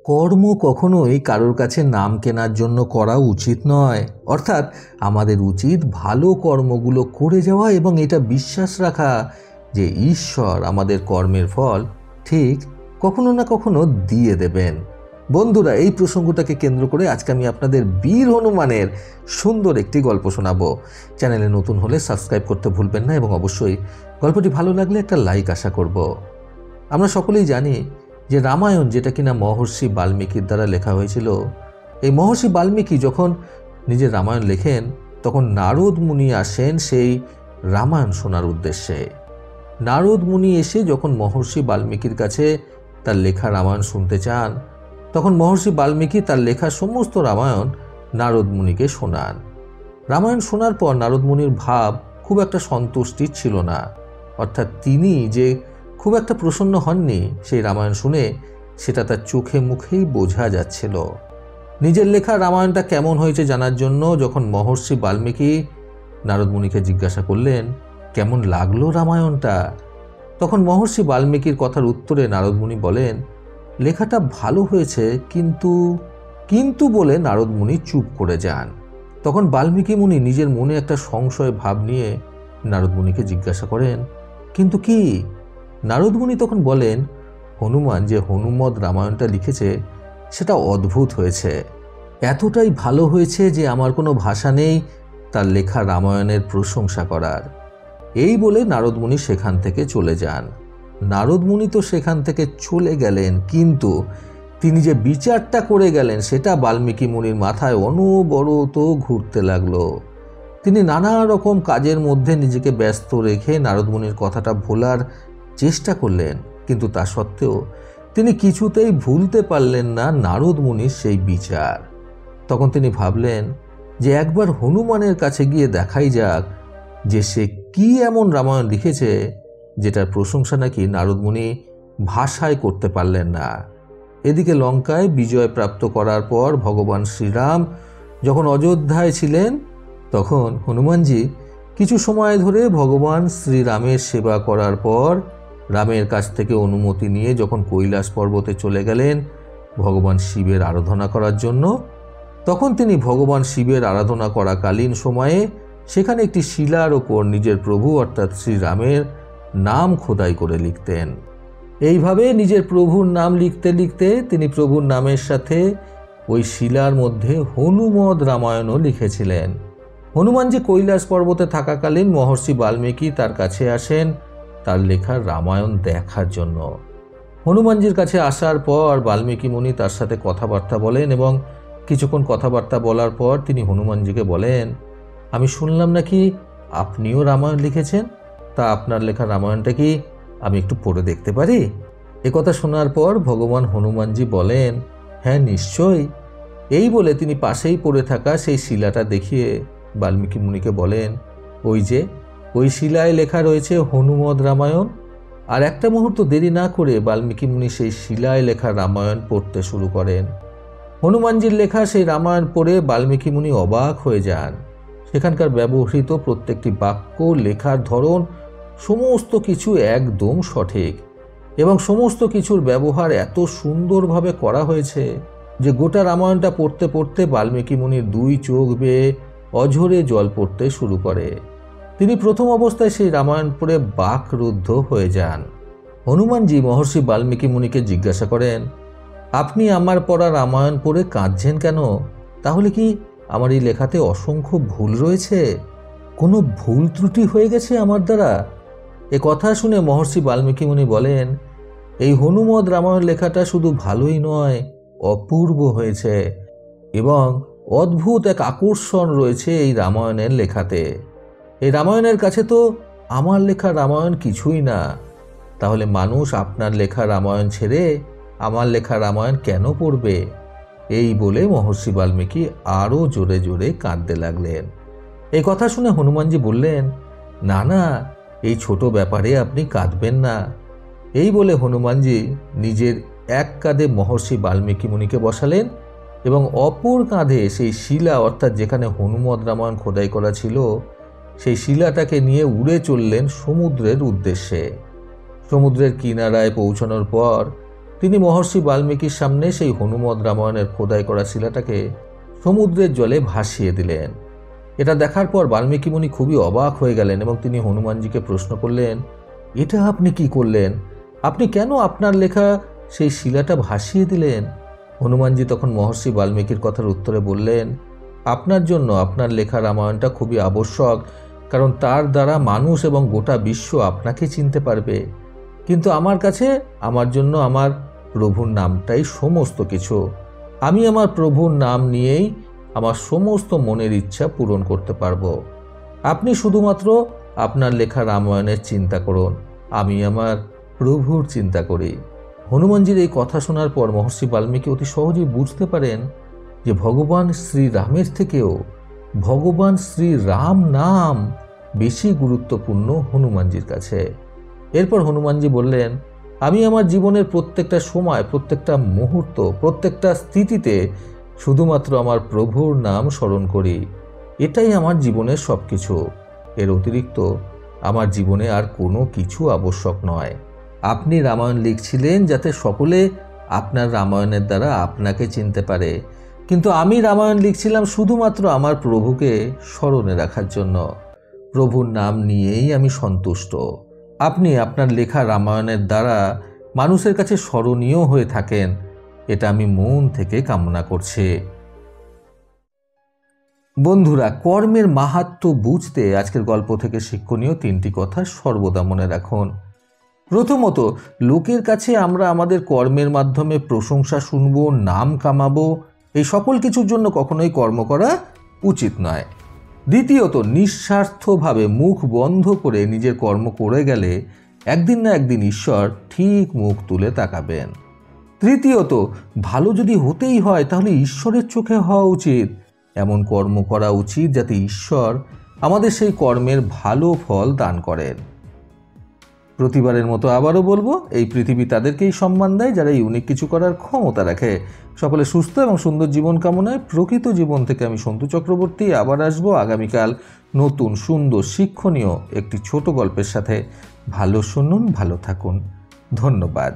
কর্ম কখনোই কারোর কাছে নাম কেনার জন্য করা উচিত নয়। অর্থাৎ আমাদের উচিত ভালো কর্মগুলো করে যাওয়া এবং এটা বিশ্বাস রাখা যে ঈশ্বর আমাদের কর্মের ফল ঠিক কখনো না কখনো দিয়ে দেবেন। বন্ধুরা, এই প্রসঙ্গটাকে কেন্দ্র করে আজকে আমি আপনাদের বীর হনুমানের সুন্দর একটি গল্প শোনাবো। চ্যানেলে নতুন হলে সাবস্ক্রাইব করতে ভুলবেন না এবং অবশ্যই গল্পটি ভালো লাগলে একটা লাইক আশা করব। আমরা সকলেই জানি যে রামায়ণ, যেটা কিনা মহর্ষি বাল্মীকির দ্বারা লেখা হয়েছিল, এই মহর্ষি বাল্মীকি যখন নিজের রামায়ণ লেখেন তখন নারদ মুনি আসেন সেই রামায়ণ শোনার উদ্দেশ্যে। নারদ মুনি এসে যখন মহর্ষি বাল্মীকির কাছে তার লেখা রামায়ণ শুনতে চান, তখন মহর্ষি বাল্মীকি তার লেখা সমস্ত রামায়ণ নারদ মুনিকে শোনান। রামায়ণ শোনার পর নারদ মুনির ভাব খুব একটা সন্তুষ্টির ছিল না। অর্থাৎ তিনি যে খুব একটা প্রসন্ন হননি সেই রামায়ণ শুনে, সেটা তার চোখে মুখেই বোঝা যাচ্ছিল। নিজের লেখা রামায়ণটা কেমন হয়েছে জানার জন্য যখন মহর্ষি বাল্মীকি নারদ মুনিকে জিজ্ঞাসা করলেন কেমন লাগলো রামায়ণটা, তখন মহর্ষি বাল্মীকির কথার উত্তরে নারদ মুনি বলেন, লেখাটা ভালো হয়েছে, কিন্তু বলে নারদ মুনি চুপ করে যান। তখন বাল্মীকি মুনি নিজের মনে একটা সংশয় ভাব নিয়ে নারদ মুনিকে জিজ্ঞাসা করেন, কিন্তু কি? নারদ মুনি তখন বলেন, হনুমান যে হনুমদ রামায়ণটা লিখেছে সেটা অদ্ভুত হয়েছে, এতটাই ভালো হয়েছে যে আমার কোনো ভাষা নেই তার লেখা রামায়ণের প্রশংসা করার। এই বলে নারদ মুনি সেখান থেকে চলে যান। নারদ মুনি তো সেখান থেকে চলে গেলেন, কিন্তু তিনি যে বিচারটা করে গেলেন সেটা বাল্মীকি মুনির মাথায় অনবরত ঘুরতে লাগলো। তিনি নানা রকম কাজের মধ্যে নিজেকে ব্যস্ত রেখে নারদ মুনির কথাটা ভোলার চেষ্টা করলেন, কিন্তু তা সত্ত্বেও তিনি কিছুতেই ভুলতে পারলেন না নারদ মুনির সেই বিচার। তখন তিনি ভাবলেন যে একবার হনুমানের কাছে গিয়ে দেখাই যাক যে সে কি এমন রামায়ণ লিখেছে যেটার প্রশংসা নাকি নারদ মুনি ভাষায় করতে পারলেন না। এদিকে লঙ্কায় বিজয় প্রাপ্ত করার পর ভগবান শ্রীরাম যখন অযোধ্যায় ছিলেন, তখন হনুমানজি কিছু সময় ধরে ভগবান শ্রীরামের সেবা করার পর রামের কাছ থেকে অনুমতি নিয়ে যখন কৈলাস পর্বতে চলে গেলেন ভগবান শিবের আরাধনা করার জন্য, তখন তিনি ভগবান শিবের আরাধনা করাকালীন সময়ে সেখানে একটি শিলার ওপর নিজের প্রভু অর্থাৎ শ্রীরামের নাম খোদাই করে লিখতেন। এইভাবে নিজের প্রভুর নাম লিখতে লিখতে তিনি প্রভুর নামের সাথে ওই শিলার মধ্যে হনুমদ রামায়ণও লিখেছিলেন। হনুমান যে কৈলাস পর্বতে থাকাকালীন মহর্ষি বাল্মীকি তার কাছে আসেন তার লেখা রামায়ণ দেখার জন্য। হনুমানজির কাছে আসার পর বাল্মীকি মুনি তার সাথে কথাবার্তা বলেন এবং কিছুক্ষণ কথাবার্তা বলার পর তিনি হনুমানজিকে বলেন, আমি শুনলাম নাকি আপনিও রামায়ণ লিখেছেন, তা আপনার লেখা রামায়ণটা কি আমি একটু পড়ে দেখতে পারি? একথা শোনার পর ভগবান হনুমানজি বলেন, হ্যাঁ নিশ্চয়ই। এই বলে তিনি পাশেই পড়ে থাকা সেই শিলাটা দেখিয়ে বাল্মীকি মুনিকে বলেন, ওই শিলায় লেখা রয়েছে হনুমদ রামায়ণ। আর একটা মুহূর্ত দেরি না করে বাল্মীকি মুনি সেই শিলায় লেখা রামায়ণ পড়তে শুরু করেন। হনুমানজির লেখা সেই রামায়ণ পড়ে বাল্মীকি মুনি অবাক হয়ে যান। সেখানকার ব্যবহৃত প্রত্যেকটি বাক্য, লেখার ধরন, সমস্ত কিছু একদম সঠিক এবং সমস্ত কিছুর ব্যবহার এত সুন্দরভাবে করা হয়েছে যে গোটা রামায়ণটা পড়তে পড়তে বাল্মীকি মুনির দুই চোখ বেয়ে অঝরে জল পড়তে শুরু করে। তিনি প্রথম অবস্থায় সেই রামায়ণ পড়ে বাকরুদ্ধ হয়ে যান। হনুমানজি মহর্ষি বাল্মীকি মুনিকে জিজ্ঞাসা করেন, আপনি আমার পড়া রামায়ণ পড়ে কাঁদছেন কেন? তাহলে কি আমার এই লেখাতে অসংখ্য ভুল রয়েছে? কোনো ভুল ত্রুটি হয়ে গেছে আমার দ্বারা? এ কথা শুনে মহর্ষি বাল্মীকি মুনি বলেন, এই হনুমদ রামায়ণ লেখাটা শুধু ভালোই নয়, অপূর্ব হয়েছে এবং অদ্ভুত এক আকর্ষণ রয়েছে এই রামায়ণের লেখাতে। এই রামায়ণের কাছে তো আমার লেখা রামায়ণ কিছুই না। তাহলে মানুষ আপনার লেখা রামায়ণ ছেড়ে আমার লেখা রামায়ণ কেন পড়বে? এই বলে মহর্ষি বাল্মীকি আরও জোরে জোরে কাঁদতে লাগলেন। এই কথা শুনে হনুমানজি বললেন, না, এই ছোট ব্যাপারে আপনি কাঁদবেন না। এই বলে হনুমানজি নিজের এক কাঁধে মহর্ষি বাল্মীকি মুনিকে বসালেন এবং অপর কাঁধে সেই শিলা অর্থাৎ যেখানে হনুমদ রামায়ণ খোদাই করা ছিল সেই শিলাটাকে নিয়ে উড়ে চললেন সমুদ্রের উদ্দেশ্যে। সমুদ্রের কিনারায় পৌঁছানোর পর তিনি মহর্ষি বাল্মীকির সামনে সেই হনুমদ রামায়ণের খোদাই করা শিলাটাকে সমুদ্রের জলে ভাসিয়ে দিলেন। এটা দেখার পর বাল্মীকি মুনি খুবই অবাক হয়ে গেলেন এবং তিনি হনুমানজিকে প্রশ্ন করলেন, এটা আপনি কি করলেন? আপনি কেন আপনার লেখা সেই শিলাটা ভাসিয়ে দিলেন? হনুমানজি তখন মহর্ষি বাল্মীকির কথার উত্তরে বললেন, আপনার জন্য আপনার লেখা রামায়ণটা খুবই আবশ্যক, কারণ তার দ্বারা মানুষ এবং গোটা বিশ্ব আপনাকে চিনতে পারবে। কিন্তু আমার কাছে আমার জন্য আমার প্রভুর নামটাই সমস্ত কিছু। আমি আমার প্রভুর নাম নিয়েই আমার সমস্ত মনের ইচ্ছা পূরণ করতে পারবো। আপনি শুধুমাত্র আপনার লেখা রামায়ণের চিন্তা করুন, আমি আমার প্রভুর চিন্তা করি। হনুমানজির এই কথা শোনার পর মহর্ষি বাল্মীকি অতি সহজেই বুঝতে পারেন যে ভগবান শ্রীরামের থেকেও ভগবান শ্রীরাম নাম বেশি গুরুত্বপূর্ণ হনুমানজির কাছে। এরপর হনুমানজি বললেন, আমি আমার জীবনের প্রত্যেকটা সময়, প্রত্যেকটা মুহূর্ত, প্রত্যেকটা স্থিতিতে শুধুমাত্র আমার প্রভুর নাম স্মরণ করি। এটাই আমার জীবনের সব কিছু। এর অতিরিক্ত আমার জীবনে আর কোনো কিছু আবশ্যক নয়। আপনি রামায়ণ লিখছিলেন যাতে সকলে আপনার রামায়ণের দ্বারা আপনাকে চিনতে পারে, কিন্তু আমি রামায়ণ লিখছিলাম শুধুমাত্র আমার প্রভুকে স্মরণে রাখার জন্য। প্রভুর নাম নিয়েই আমি সন্তুষ্ট। আপনি আপনার লেখা রামায়ণের দ্বারা মানুষের কাছে স্মরণীয় হয়ে থাকেন, এটা আমি মন থেকে কামনা করছি। বন্ধুরা, কর্মের মাহাত্ম্য বুঝতে আজকের গল্প থেকে শিক্ষণীয় 3টি কথা সর্বদা মনে রাখুন। প্রথমত, লোকের কাছে আমরা আমাদের কর্মের মাধ্যমে প্রশংসা শুনবো, নাম কামাবো, এই সকল কিছুর জন্য কখনোই কর্ম করা উচিত নয়। দ্বিতীয়ত, নিঃস্বার্থভাবে মুখ বন্ধ করে নিজের কর্ম করে গেলে একদিন না একদিন ঈশ্বর ঠিক মুখ তুলে তাকাবেন। তৃতীয়ত, ভালো যদি হতেই হয় তাহলে ঈশ্বরের চোখে হওয়া উচিত। এমন কর্ম করা উচিত যাতে ঈশ্বর আমাদের সেই কর্মের ভালো ফল দান করেন। প্রতিবারের মতো আবারও বলবো, এই পৃথিবী তাদেরকেই সম্মান দেয় যারা ইউনিক কিছু করার ক্ষমতা রাখে। সকলে সুস্থ এবং সুন্দর জীবন কামনায় প্রকৃত জীবন থেকে আমি সন্তু চক্রবর্তী আবার আসবো আগামীকাল নতুন সুন্দর শিক্ষণীয় একটি ছোট গল্পের সাথে। ভালো শুনুন, ভালো থাকুন। ধন্যবাদ।